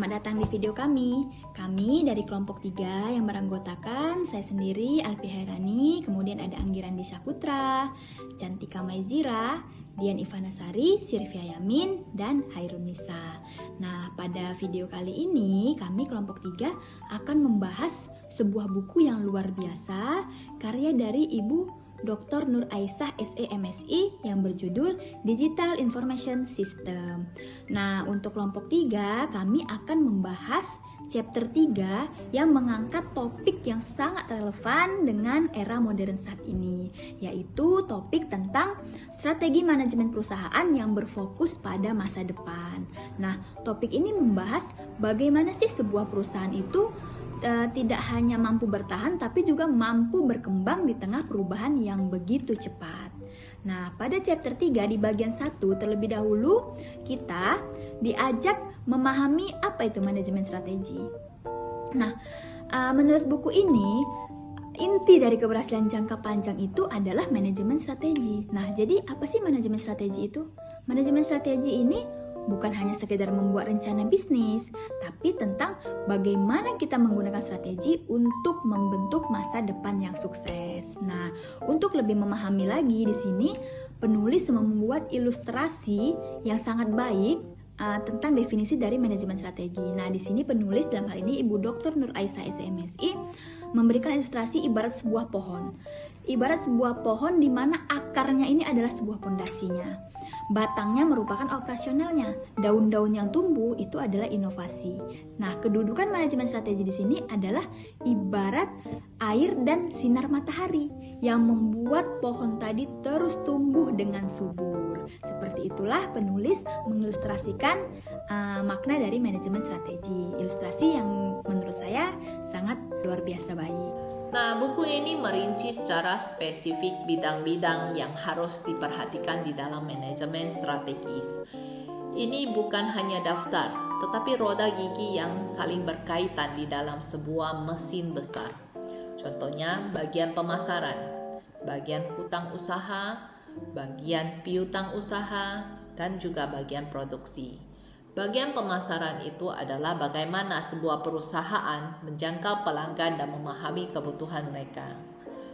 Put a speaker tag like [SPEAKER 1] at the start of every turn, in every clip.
[SPEAKER 1] selamat datang di video kami. Kami dari kelompok 3 yang beranggotakan saya sendiri, Alfi Hairani, kemudian ada Anggirandi Saputra, Cantika Maizira, Dian Ivanasari, Sirvia Yamin, dan Hairun Nisa. Nah, pada video kali ini kami kelompok 3 akan membahas sebuah buku yang luar biasa karya dari Ibu Dr. Nur Aisyah SE MSI yang berjudul Digital Information System. Nah, untuk kelompok 3 kami akan membahas chapter 3 yang mengangkat topik yang sangat relevan dengan era modern saat ini, yaitu topik tentang strategi manajemen perusahaan yang berfokus pada masa depan. Nah, topik ini membahas bagaimana sih sebuah perusahaan itu tidak hanya mampu bertahan tapi juga mampu berkembang di tengah perubahan yang begitu cepat. Nah, pada chapter 3 di bagian 1 terlebih dahulu kita diajak memahami apa itu manajemen strategi. Nah, menurut buku ini inti dari keberhasilan jangka panjang itu adalah manajemen strategi. Nah, jadi apa sih manajemen strategi itu? Manajemen strategi ini bukan hanya sekedar membuat rencana bisnis, tapi tentang bagaimana kita menggunakan strategi untuk membentuk masa depan yang sukses. Nah, untuk lebih memahami lagi di sini, penulis membuat ilustrasi yang sangat baik tentang definisi dari manajemen strategi. Nah, di sini penulis dalam hal ini Ibu Dr. Nur Aisyah SMSI memberikan ilustrasi ibarat sebuah pohon. Ibarat sebuah pohon di mana akarnya ini adalah sebuah pondasinya. Batangnya merupakan operasionalnya, daun-daun yang tumbuh itu adalah inovasi. Nah, kedudukan manajemen strategi di sini adalah ibarat air dan sinar matahari yang membuat pohon tadi terus tumbuh dengan subur. Seperti itulah penulis mengilustrasikan makna dari manajemen strategi. Ilustrasi yang menurut saya sangat luar biasa baik.
[SPEAKER 2] Nah, buku ini merinci secara spesifik bidang-bidang yang harus diperhatikan di dalam manajemen strategis. Ini bukan hanya daftar, tetapi roda gigi yang saling berkaitan di dalam sebuah mesin besar. Contohnya, bagian pemasaran, bagian hutang usaha, bagian piutang usaha, dan juga bagian produksi. Bagian pemasaran itu adalah bagaimana sebuah perusahaan menjangkau pelanggan dan memahami kebutuhan mereka.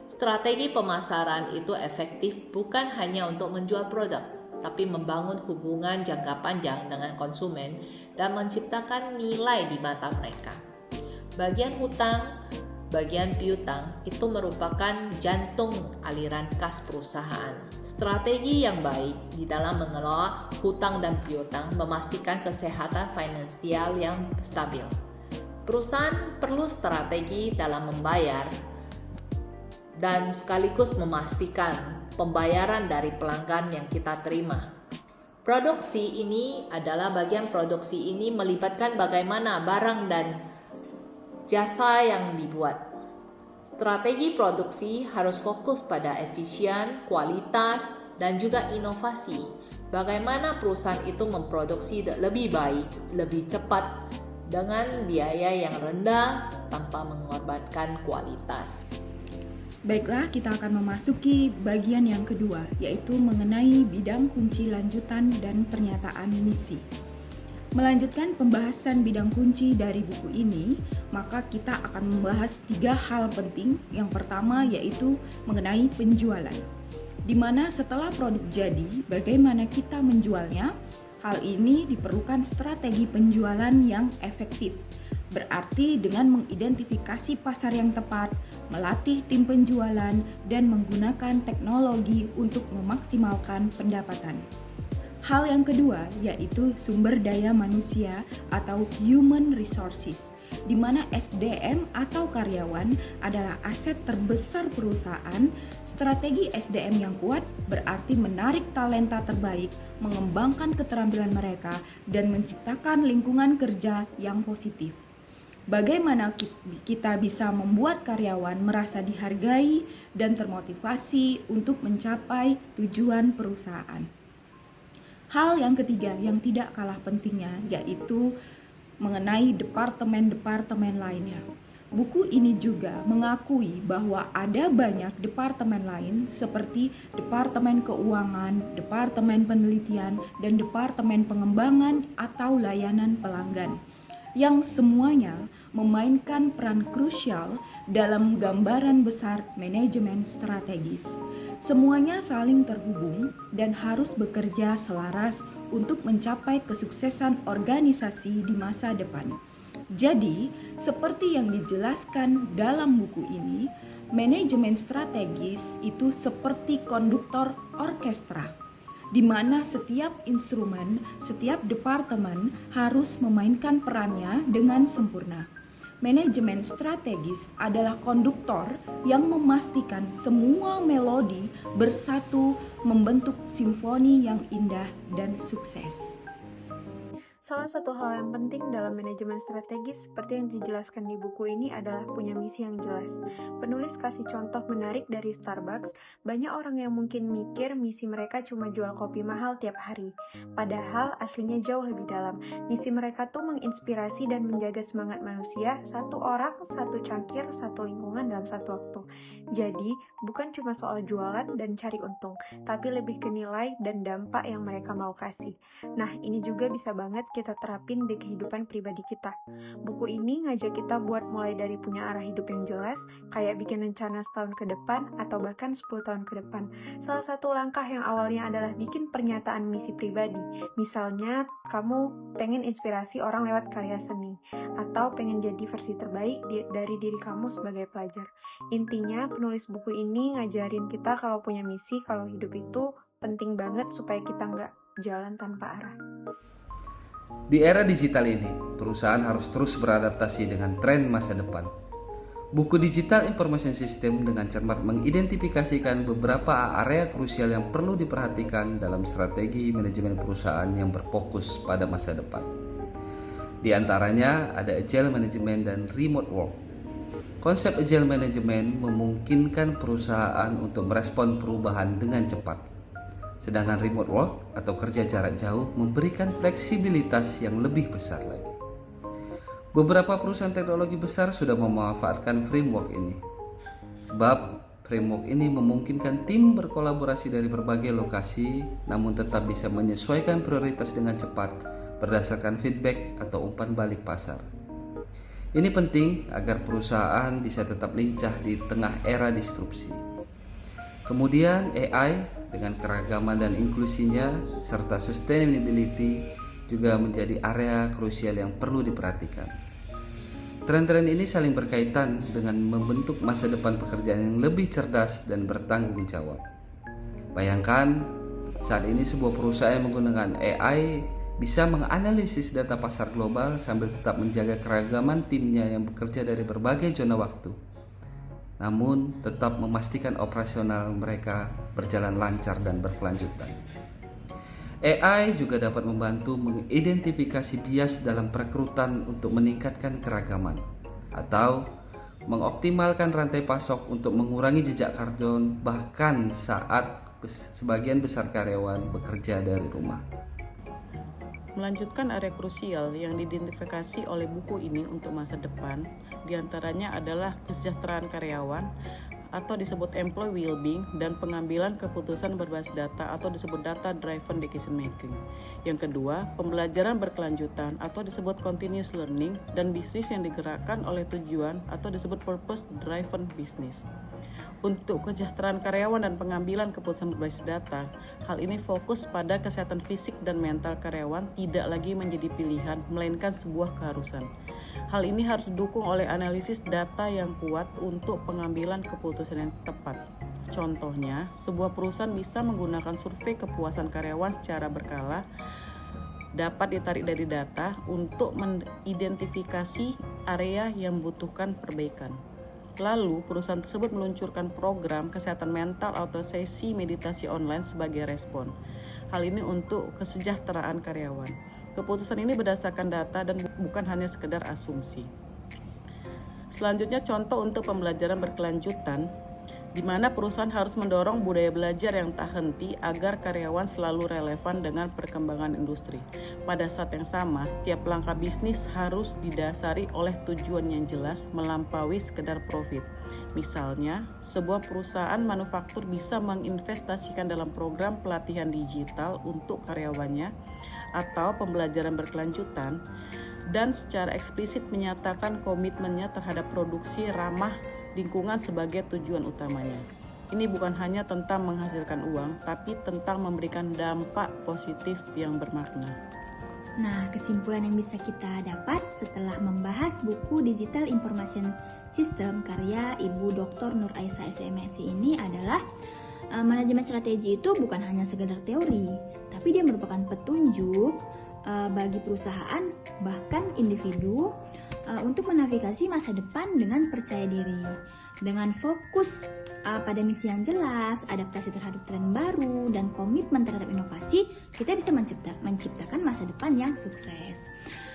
[SPEAKER 2] Strategi pemasaran itu efektif bukan hanya untuk menjual produk, tapi membangun hubungan jangka panjang dengan konsumen dan menciptakan nilai di mata mereka. Bagian hutang, bagian piutang itu merupakan jantung aliran kas perusahaan. Strategi yang baik di dalam mengelola hutang dan piutang memastikan kesehatan finansial yang stabil. Perusahaan perlu strategi dalam membayar dan sekaligus memastikan pembayaran dari pelanggan yang kita terima. Produksi ini adalah bagian produksi ini melibatkan bagaimana barang dan jasa yang dibuat. Strategi produksi harus fokus pada efisien, kualitas, dan juga inovasi. Bagaimana perusahaan itu memproduksi lebih baik, lebih cepat, dengan biaya yang rendah tanpa mengorbankan kualitas.
[SPEAKER 3] Baiklah, kita akan memasuki bagian yang kedua, yaitu mengenai bidang kunci lanjutan dan pernyataan misi. Melanjutkan pembahasan bidang kunci dari buku ini, maka kita akan membahas 3 hal penting. Yang pertama yaitu mengenai penjualan, di mana setelah produk jadi, bagaimana kita menjualnya. Hal ini diperlukan strategi penjualan yang efektif, berarti dengan mengidentifikasi pasar yang tepat, melatih tim penjualan, dan menggunakan teknologi untuk memaksimalkan pendapatan. Hal yang kedua yaitu sumber daya manusia atau human resources, di mana SDM atau karyawan adalah aset terbesar perusahaan. Strategi SDM yang kuat berarti menarik talenta terbaik, mengembangkan keterampilan mereka, dan menciptakan lingkungan kerja yang positif. Bagaimana kita bisa membuat karyawan merasa dihargai dan termotivasi untuk mencapai tujuan perusahaan. Hal yang ketiga yang tidak kalah pentingnya yaitu mengenai departemen-departemen lainnya. Buku ini juga mengakui bahwa ada banyak departemen lain seperti departemen keuangan, departemen penelitian, dan departemen pengembangan atau layanan pelanggan. yang semuanya memainkan peran krusial dalam gambaran besar manajemen strategis. Semuanya saling terhubung dan harus bekerja selaras untuk mencapai kesuksesan organisasi di masa depan. Jadi, seperti yang dijelaskan dalam buku ini, manajemen strategis itu seperti konduktor orkestra, di mana setiap instrumen, setiap departemen harus memainkan perannya dengan sempurna. Manajemen strategis adalah konduktor yang memastikan semua melodi bersatu membentuk simfoni yang indah dan sukses.
[SPEAKER 4] Salah satu hal yang penting dalam manajemen strategis seperti yang dijelaskan di buku ini adalah punya misi yang jelas. Penulis kasih contoh menarik dari Starbucks. Banyak orang yang mungkin mikir misi mereka cuma jual kopi mahal tiap hari. Padahal aslinya jauh lebih dalam. Misi mereka tuh menginspirasi dan menjaga semangat manusia, satu orang, satu cangkir, satu lingkungan dalam satu waktu. Jadi, bukan cuma soal jualan dan cari untung, tapi lebih ke nilai dan dampak yang mereka mau kasih. Nah, ini juga bisa banget kita terapin di kehidupan pribadi kita. Buku ini ngajak kita buat mulai dari punya arah hidup yang jelas, kayak bikin rencana setahun ke depan atau bahkan 10 tahun ke depan. Salah satu langkah yang awalnya adalah bikin pernyataan misi pribadi. Misalnya, kamu pengen inspirasi orang lewat karya seni, atau pengen jadi versi terbaik dari diri kamu sebagai pelajar. Intinya, penulis buku ini ngajarin kita kalau punya misi, kalau hidup itu penting banget supaya kita nggak jalan tanpa arah.
[SPEAKER 5] Di era digital ini, perusahaan harus terus beradaptasi dengan tren masa depan. Buku Digital Information System dengan cermat mengidentifikasikan beberapa area krusial yang perlu diperhatikan dalam strategi manajemen perusahaan yang berfokus pada masa depan. Di antaranya ada Agile Management dan Remote Work. Konsep Agile Management memungkinkan perusahaan untuk merespon perubahan dengan cepat. Sedangkan remote work atau kerja jarak jauh memberikan fleksibilitas yang lebih besar lagi. Beberapa perusahaan teknologi besar sudah memanfaatkan framework ini. Sebab framework ini memungkinkan tim berkolaborasi dari berbagai lokasi namun tetap bisa menyesuaikan prioritas dengan cepat berdasarkan feedback atau umpan balik pasar. Ini penting agar perusahaan bisa tetap lincah di tengah era disrupsi. Kemudian AI dengan keragaman dan inklusinya serta sustainability juga menjadi area krusial yang perlu diperhatikan. Tren-tren ini saling berkaitan dengan membentuk masa depan pekerjaan yang lebih cerdas dan bertanggung jawab. Bayangkan saat ini sebuah perusahaan yang menggunakan AI bisa menganalisis data pasar global sambil tetap menjaga keragaman timnya yang bekerja dari berbagai zona waktu, namun tetap memastikan operasional mereka berjalan lancar dan berkelanjutan. AI juga dapat membantu mengidentifikasi bias dalam perekrutan untuk meningkatkan keragaman atau mengoptimalkan rantai pasok untuk mengurangi jejak karbon bahkan saat sebagian besar karyawan bekerja dari rumah.
[SPEAKER 6] Melanjutkan area krusial yang diidentifikasi oleh buku ini untuk masa depan, diantaranya adalah kesejahteraan karyawan atau disebut employee well-being dan pengambilan keputusan berbasis data atau disebut data driven decision making. Yang kedua, pembelajaran berkelanjutan atau disebut continuous learning dan bisnis yang digerakkan oleh tujuan atau disebut purpose driven business. Untuk kesejahteraan karyawan dan pengambilan keputusan berbasis data, hal ini fokus pada kesehatan fisik dan mental karyawan tidak lagi menjadi pilihan, melainkan sebuah keharusan. Hal ini harus didukung oleh analisis data yang kuat untuk pengambilan keputusan yang tepat. Contohnya, sebuah perusahaan bisa menggunakan survei kepuasan karyawan secara berkala dapat ditarik dari data untuk mengidentifikasi area yang membutuhkan perbaikan. Lalu, perusahaan tersebut meluncurkan program kesehatan mental atau sesi meditasi online sebagai respon. Hal ini untuk kesejahteraan karyawan. Keputusan ini berdasarkan data dan bukan hanya sekedar asumsi. Selanjutnya, contoh untuk pembelajaran berkelanjutan, di mana perusahaan harus mendorong budaya belajar yang tak henti agar karyawan selalu relevan dengan perkembangan industri. Pada saat yang sama, setiap langkah bisnis harus didasari oleh tujuan yang jelas melampaui sekedar profit. Misalnya, sebuah perusahaan manufaktur bisa menginvestasikan dalam program pelatihan digital untuk karyawannya atau pembelajaran berkelanjutan dan secara eksplisit menyatakan komitmennya terhadap produksi ramah lingkungan sebagai tujuan utamanya. Ini bukan hanya tentang menghasilkan uang, tapi tentang memberikan dampak positif yang bermakna.
[SPEAKER 1] Nah, kesimpulan yang bisa kita dapat setelah membahas buku Digital Information System karya Ibu Dr. Nur Aisyah SMSI ini adalah manajemen strategi itu bukan hanya sekedar teori, tapi dia merupakan petunjuk bagi perusahaan bahkan individu untuk menavigasi masa depan dengan percaya diri. Dengan fokus pada misi yang jelas, adaptasi terhadap tren baru, dan komitmen terhadap inovasi, kita bisa menciptakan masa depan yang sukses.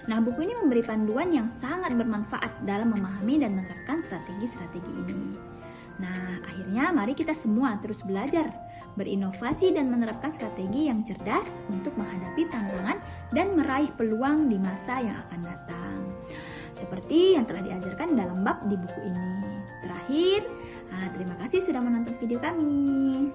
[SPEAKER 1] Nah, buku ini memberi panduan yang sangat bermanfaat dalam memahami dan menerapkan strategi-strategi ini. Nah, akhirnya mari kita semua terus belajar, berinovasi dan menerapkan strategi yang cerdas untuk menghadapi tantangan dan meraih peluang di masa yang akan datang. Seperti yang telah diajarkan dalam bab di buku ini. Terakhir, terima kasih sudah menonton video kami.